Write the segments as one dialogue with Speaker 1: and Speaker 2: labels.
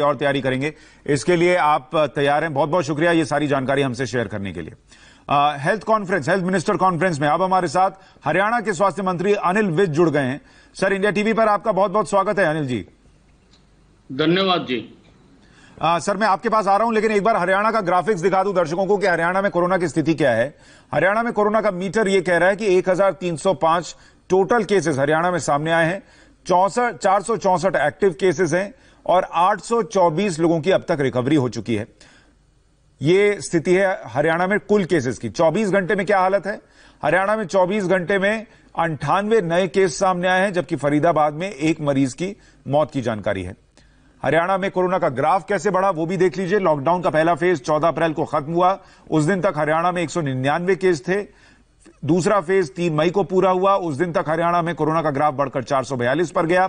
Speaker 1: और तैयारी करेंगे। इसके लिए आप तैयार हैं? बहुत बहुत शुक्रिया ये सारी जानकारी हमसे शेयर करने के लिए। हेल्थ मिनिस्टर कॉन्फ्रेंस में अब हमारे साथ हरियाणा के स्वास्थ्य मंत्री अनिल विज जुड़ गए हैं। सर, इंडिया टीवी पर आपका बहुत बहुत स्वागत है अनिल जी।
Speaker 2: धन्यवाद जी।
Speaker 1: सर, मैं आपके पास आ रहा हूं, लेकिन एक बार हरियाणा का ग्राफिक्स दिखा दूं दर्शकों को कि हरियाणा में कोरोना की स्थिति क्या है। हरियाणा में कोरोना का मीटर यह कह रहा है कि 1305 टोटल केसेस हरियाणा में सामने आए हैं, 464 एक्टिव केसेस हैं और 824 लोगों की अब तक रिकवरी हो चुकी है। यह स्थिति है हरियाणा में कुल केसेस की। 24 घंटे में क्या हालत है? हरियाणा में 24 घंटे में 98 नए केस सामने आए हैं, जबकि फरीदाबाद में एक मरीज की मौत की जानकारी है। हरियाणा में कोरोना का ग्राफ कैसे बढ़ा वो भी देख लीजिए। लॉकडाउन का पहला फेज 14 अप्रैल को खत्म हुआ। उस दिन तक हरियाणा में 199 केस थे। दूसरा फेज 3 मई को पूरा हुआ। उस दिन तक हरियाणा में कोरोना का ग्राफ बढ़कर 442 पर गया।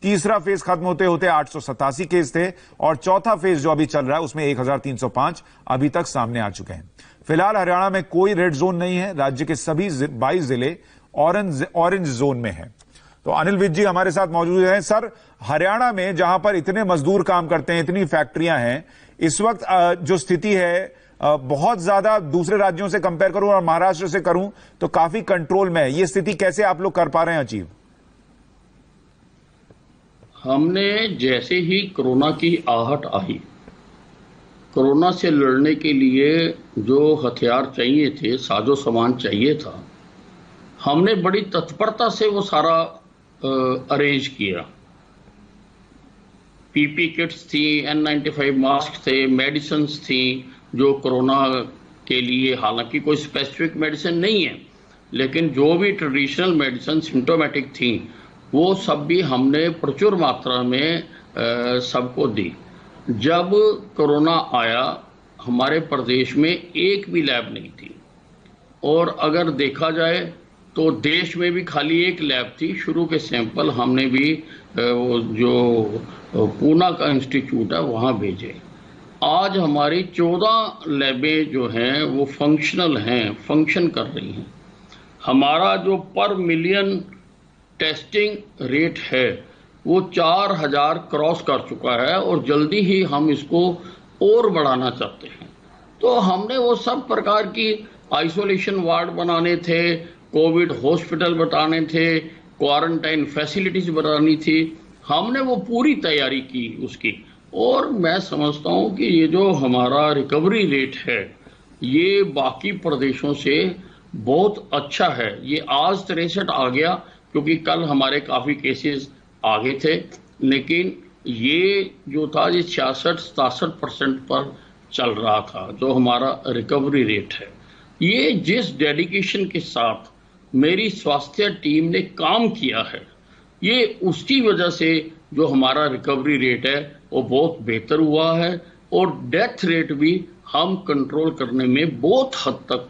Speaker 1: तीसरा फेज खत्म होते होते 887 केस थे और चौथा फेज जो अभी चल रहा है उसमें 1305 अभी तक सामने आ चुके हैं। फिलहाल हरियाणा में कोई रेड जोन नहीं है। राज्य के सभी 22 जिले ऑरेंज जोन में है। तो अनिल विज जी हमारे साथ मौजूद हैं। सर, हरियाणा में जहां पर इतने मजदूर काम करते हैं, इतनी फैक्ट्रियां हैं, इस वक्त जो स्थिति है बहुत ज्यादा दूसरे राज्यों से कंपेयर करूं और महाराष्ट्र से करूं तो काफी कंट्रोल में है। ये स्थिति कैसे आप लोग कर पा रहे हैं अचीव?
Speaker 2: हमने जैसे ही कोरोना की आहट आई, कोरोना से लड़ने के लिए जो हथियार चाहिए थे, साजो सामान चाहिए था, हमने बड़ी तत्परता से वो सारा अरेंज किया। पीपी किट्स थी, N95 मास्क थे, मेडिसिन थी जो कोरोना के लिए, हालांकि कोई स्पेसिफिक मेडिसिन नहीं है, लेकिन जो भी ट्रेडिशनल मेडिसिन सिम्टोमेटिक थी वो सब भी हमने प्रचुर मात्रा में सबको दी। जब कोरोना आया हमारे प्रदेश में एक भी लैब नहीं थी, और अगर देखा जाए तो देश में भी खाली एक लैब थी। शुरू के सैंपल हमने भी जो पूना का इंस्टीट्यूट है वहाँ भेजे। आज हमारी 14 लैबें जो हैं वो फंक्शनल हैं, फंक्शन कर रही हैं। हमारा जो पर मिलियन टेस्टिंग रेट है वो 4000 क्रॉस कर चुका है और जल्दी ही हम इसको और बढ़ाना चाहते हैं। तो हमने वो सब प्रकार की आइसोलेशन वार्ड बनाने थे, कोविड हॉस्पिटल बनाने थे, क्वारंटाइन फैसिलिटीज बनानी थी। हमने वो पूरी तैयारी की उसकी, और मैं समझता हूं कि ये जो हमारा रिकवरी रेट है ये बाकी प्रदेशों से बहुत अच्छा है। ये आज 63 आ गया, क्योंकि कल हमारे काफी केसेस आगे थे, लेकिन ये जो था ये 66-67% पर चल रहा था जो हमारा रिकवरी रेट है। ये जिस डेडिकेशन के साथ मेरी स्वास्थ्य टीम ने काम किया है, ये उसकी वजह से जो हमारा रिकवरी रेट है वो बहुत बेहतर हुआ है, और डेथ रेट भी हम कंट्रोल करने में बहुत हद तक,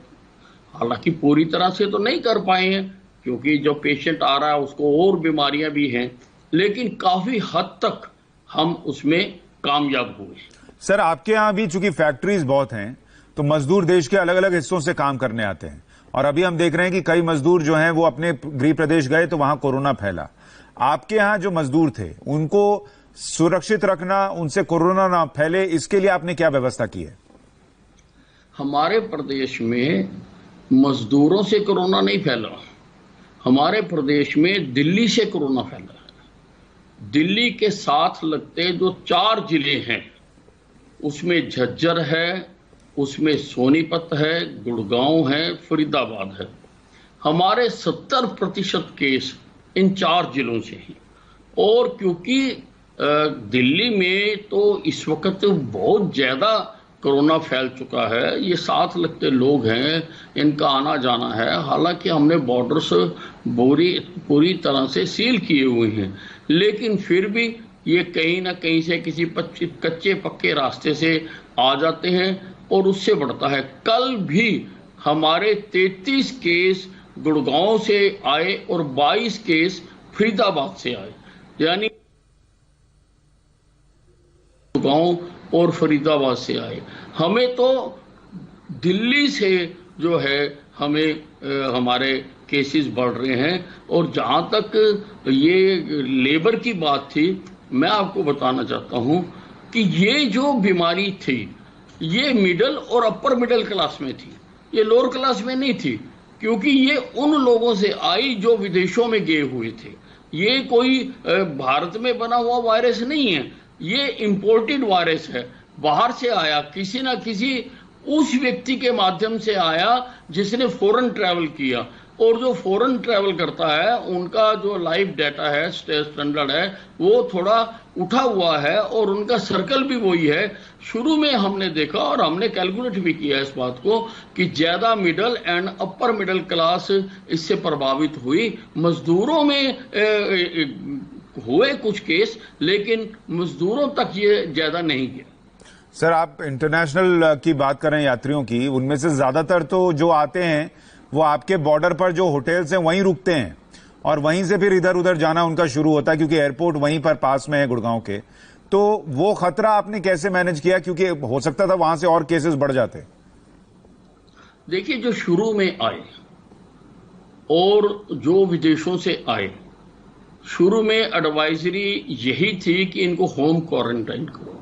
Speaker 2: हालांकि पूरी तरह से तो नहीं कर पाए हैं क्योंकि जो पेशेंट आ रहा है उसको और बीमारियां भी हैं, लेकिन काफी हद तक हम उसमें कामयाब हुए।
Speaker 1: सर, आपके यहाँ भी चूंकि फैक्ट्रीज बहुत हैं तो मजदूर देश के अलग अलग हिस्सों से काम करने आते हैं, और अभी हम देख रहे हैं कि कई मजदूर जो हैं वो अपने गृह प्रदेश गए तो वहां कोरोना फैला। आपके यहाँ जो मजदूर थे उनको सुरक्षित रखना, उनसे कोरोना ना फैले, इसके लिए आपने क्या व्यवस्था की है?
Speaker 2: हमारे प्रदेश में मजदूरों से कोरोना नहीं फैला, हमारे प्रदेश में दिल्ली से कोरोना फैला है। दिल्ली के साथ लगते जो 4 जिले हैं उसमें झज्जर है, उसमें सोनीपत है, गुड़गांव है, फरीदाबाद है। हमारे 70% केस इन 4 जिलों से हैं। और क्योंकि दिल्ली में तो इस वक्त बहुत ज्यादा कोरोना फैल चुका है, ये साथ लगते लोग हैं, इनका आना जाना है। हालांकि हमने बॉर्डर्स पूरी तरह से सील किए हुए हैं, लेकिन फिर भी ये कहीं ना कहीं से किसी कच्चे पक्के रास्ते से आ जाते हैं और उससे बढ़ता है। कल भी हमारे 33 केस गुड़गांव से आए और 22 केस फरीदाबाद से आए, यानी गुड़गांव और फरीदाबाद से आए। हमें तो दिल्ली से जो है हमें हमारे केसेस बढ़ रहे हैं। और जहां तक ये लेबर की बात थी, मैं आपको बताना चाहता हूं कि ये जो बीमारी थी ये मिडिल और अपर मिडिल क्लास में थी, ये लोअर क्लास में नहीं थी, क्योंकि ये उन लोगों से आई जो विदेशों में गए हुए थे। ये कोई भारत में बना हुआ वायरस नहीं है, ये इंपोर्टेड वायरस है, बाहर से आया, किसी ना किसी उस व्यक्ति के माध्यम से आया जिसने फॉरेन ट्रैवल किया। और जो फॉरेन ट्रैवल करता है उनका जो लाइफ डाटा है, स्टैंडर्ड है, वो थोड़ा उठा हुआ है और उनका सर्कल भी वही है। शुरू में हमने देखा और हमने कैलकुलेट भी किया इस बात को कि ज्यादा middle and upper middle class इससे प्रभावित हुई। मजदूरों में हुए कुछ केस, लेकिन मजदूरों तक ये ज्यादा नहीं गया।
Speaker 1: सर, आप इंटरनेशनल की बात करें, यात्रियों की, उनमें से ज्यादातर तो जो आते हैं वो आपके बॉर्डर पर जो होटल्स हैं वहीं रुकते हैं और वहीं से फिर इधर उधर जाना उनका शुरू होता है, क्योंकि एयरपोर्ट वहीं पर पास में है गुड़गांव के। तो वो खतरा आपने कैसे मैनेज किया, क्योंकि हो सकता था वहां से और केसेस बढ़ जाते?
Speaker 2: देखिए, जो शुरू में आए और जो विदेशों से आए, शुरू में एडवाइजरी यही थी कि इनको होम क्वारंटाइन करो।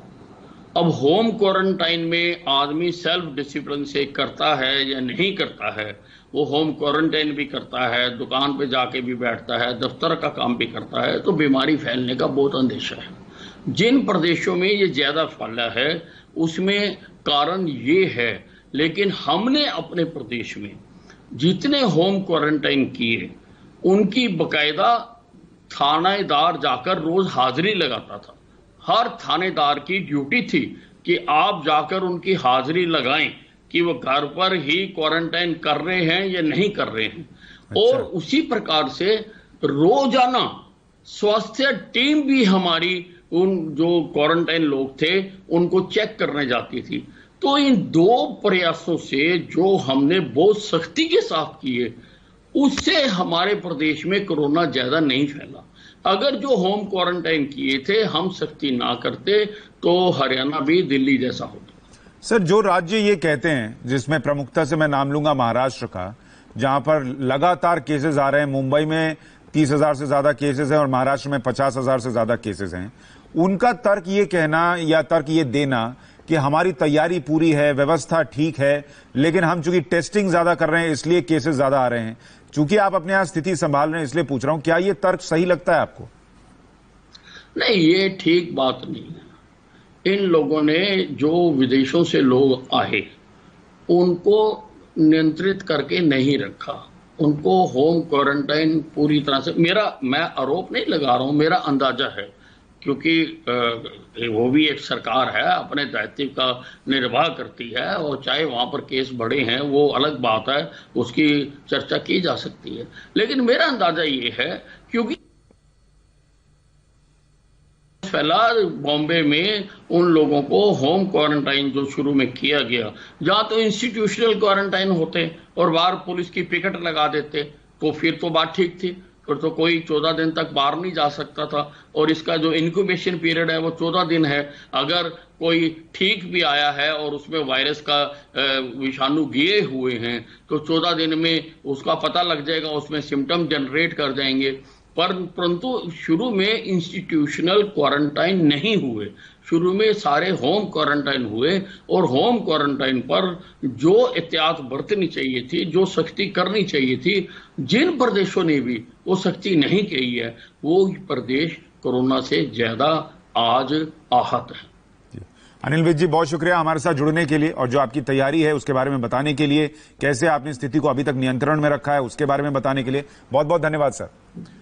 Speaker 2: अब होम क्वारंटाइन में आदमी सेल्फ डिसिप्लिन से करता है या नहीं करता है, वो होम क्वारंटाइन भी करता है, दुकान पे जाके भी बैठता है, दफ्तर का काम भी करता है, तो बीमारी फैलने का बहुत अंदेशा है। जिन प्रदेशों में ये ज्यादा फैला है उसमें कारण ये है, लेकिन हमने अपने प्रदेश में जितने होम क्वारंटाइन किए उनकी बकायदा थानेदार जाकर रोज हाजिरी लगाता था। हर थानेदार की ड्यूटी थी कि आप जाकर उनकी हाजिरी लगाएं कि वो घर पर ही क्वारंटाइन कर रहे हैं या नहीं कर रहे हैं। अच्छा। और उसी प्रकार से रोजाना स्वास्थ्य टीम भी हमारी उन जो क्वारंटाइन लोग थे उनको चेक करने जाती थी। तो इन दो प्रयासों से जो हमने बहुत सख्ती के साथ किए, उससे हमारे प्रदेश में कोरोना ज्यादा नहीं फैला। अगर जो होम क्वारंटाइन किए थे हम सख्ती ना करते तो हरियाणा भी दिल्ली जैसा होता।
Speaker 1: सर, जो राज्य ये कहते हैं, जिसमें प्रमुखता से मैं नाम लूंगा महाराष्ट्र का, जहां पर लगातार केसेस आ रहे हैं, मुंबई में 30,000 से ज्यादा केसेस हैं और महाराष्ट्र में 50,000 से ज्यादा केसेस हैं, उनका तर्क ये कहना या तर्क ये देना कि हमारी तैयारी पूरी है, व्यवस्था ठीक है, लेकिन हम चूंकि टेस्टिंग ज्यादा कर रहे हैं इसलिए केसेस ज्यादा आ रहे हैं। चूंकि आप अपने यहां स्थिति संभाल रहे हैं इसलिए पूछ रहा हूं, क्या ये तर्क सही लगता है आपको?
Speaker 2: नहीं, ये ठीक बात नहीं है। इन लोगों ने जो विदेशों से लोग आए उनको नियंत्रित करके नहीं रखा, उनको होम क्वारंटाइन पूरी तरह से, मैं आरोप नहीं लगा रहा हूं, मेरा अंदाजा है, क्योंकि वो भी एक सरकार है, अपने दायित्व का निर्वाह करती है, और चाहे वहां पर केस बढ़े हैं वो अलग बात है, उसकी चर्चा की जा सकती है। लेकिन मेरा अंदाजा ये है, क्योंकि फैला बॉम्बे में उन लोगों को होम क्वारंटाइन जो शुरू में किया गया, जहां तो इंस्टीट्यूशनल क्वारंटाइन होते और बाहर पुलिस की पिकेट लगा देते, तो फिर तो बात ठीक थी, फिर तो कोई 14 दिन तक बाहर नहीं जा सकता था। और इसका जो इंक्यूबेशन पीरियड है वो 14 दिन है। अगर कोई ठीक भी आया है और उसमें वायरस का विषाणु गिरे हुए हैं तो 14 दिन में उसका पता लग जाएगा, उसमें सिम्टम जनरेट कर जाएंगे। परंतु शुरू में इंस्टीट्यूशनल क्वारंटाइन नहीं हुए, शुरू में सारे होम क्वारंटाइन हुए, और होम क्वारंटाइन पर जो एहतियात बरतनी चाहिए थी, जो सख्ती करनी चाहिए थी, जिन प्रदेशों ने भी वो सख्ती नहीं की है, वो प्रदेश कोरोना से ज्यादा आज आहत है।
Speaker 1: अनिल विज जी, बहुत शुक्रिया हमारे साथ जुड़ने के लिए और जो आपकी तैयारी है उसके बारे में बताने के लिए, कैसे आपने स्थिति को अभी तक नियंत्रण में रखा है उसके बारे में बताने के लिए बहुत बहुत धन्यवाद सर।